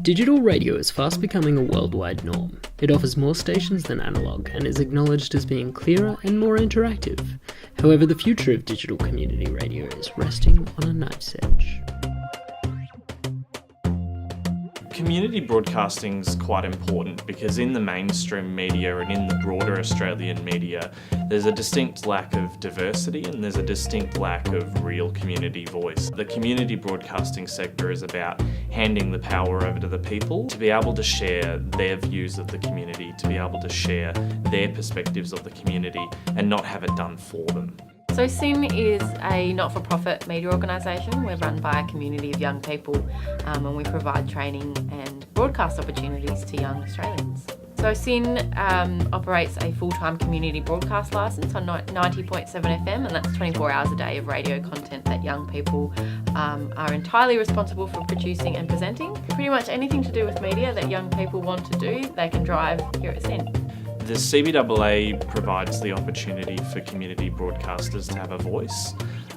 Digital radio is fast becoming a worldwide norm. It offers more stations than analog and is acknowledged as being clearer and more interactive. However, the future of digital community radio is resting on a knife's edge. Community broadcasting is quite important because in the mainstream media and in the broader Australian media, there's a distinct lack of diversity and there's a distinct lack of real community voice. The community broadcasting sector is about handing the power over to the people to be able to share their views of the community, to be able to share their perspectives of the community and not have it done for them. So SYN is a not-for-profit media organisation. We're run by a community of young people and we provide training and broadcast opportunities to young Australians. So SYN operates a full-time community broadcast licence on 90.7 FM, and that's 24 hours a day of radio content that young people are entirely responsible for producing and presenting. Pretty much anything to do with media that young people want to do, they can drive here at SYN. The CBAA provides the opportunity for community broadcasters to have a voice.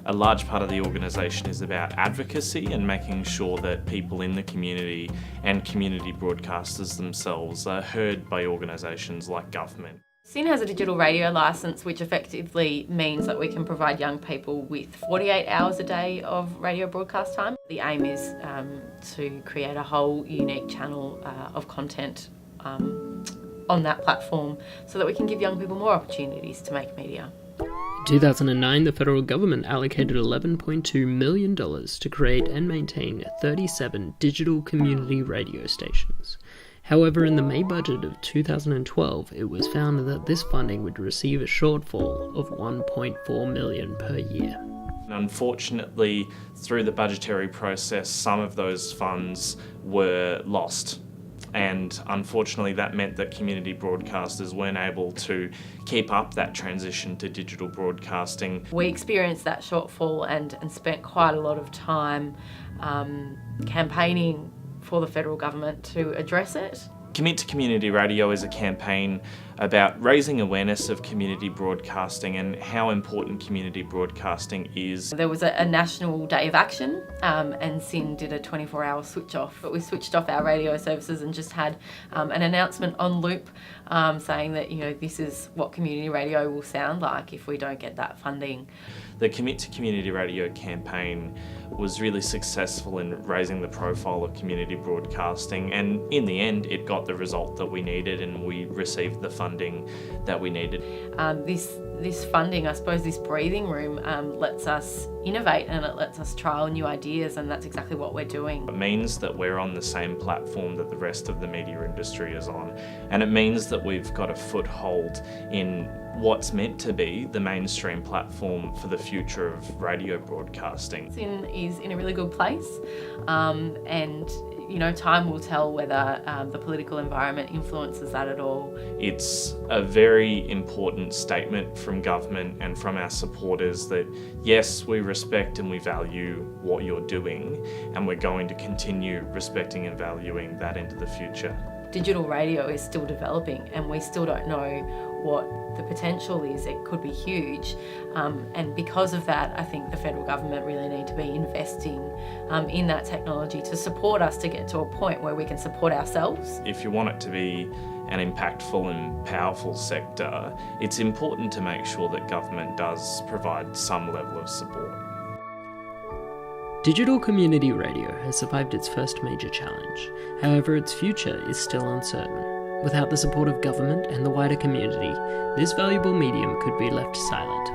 A large part of the organisation is about advocacy and making sure that people in the community and community broadcasters themselves are heard by organisations like government. SYN has a digital radio licence, which effectively means that we can provide young people with 48 hours a day of radio broadcast time. The aim is to create a whole unique channel of content on that platform so that we can give young people more opportunities to make media. In 2009, the federal government allocated $11.2 million to create and maintain 37 digital community radio stations. However, in the May budget of 2012, it was found that this funding would receive a shortfall of $1.4 million per year. Unfortunately, through the budgetary process, some of those funds were lost. And unfortunately that meant that community broadcasters weren't able to keep up that transition to digital broadcasting. We experienced that shortfall and spent quite a lot of time campaigning for the federal government to address it. Commit to Community Radio is a campaign about raising awareness of community broadcasting and how important community broadcasting is. There was a national day of action and SYN did a 24-hour switch off, but we switched off our radio services and just had an announcement on loop saying that, you know, this is what community radio will sound like if we don't get that funding. The Commit to Community Radio campaign was really successful in raising the profile of community broadcasting, and in the end it got the result that we needed and we received the funding that we needed. This funding, I suppose this breathing room, lets us innovate and it lets us trial new ideas, and that's exactly what we're doing. It means that we're on the same platform that the rest of the media industry is on, and it means that we've got a foothold in what's meant to be the mainstream platform for the future of radio broadcasting. SYN is in a really good place, and you know, time will tell whether the political environment influences that at all. It's a very important statement from government and from our supporters that yes, we respect and we value what you're doing, and we're going to continue respecting and valuing that into the future. Digital radio is still developing and we still don't know what the potential is. It could be huge, and because of that I think the federal government really need to be investing in that technology to support us to get to a point where we can support ourselves. If you want it to be an impactful and powerful sector, it's important to make sure that government does provide some level of support. Digital community radio has survived its first major challenge. However, its future is still uncertain. Without the support of government and the wider community, this valuable medium could be left silent.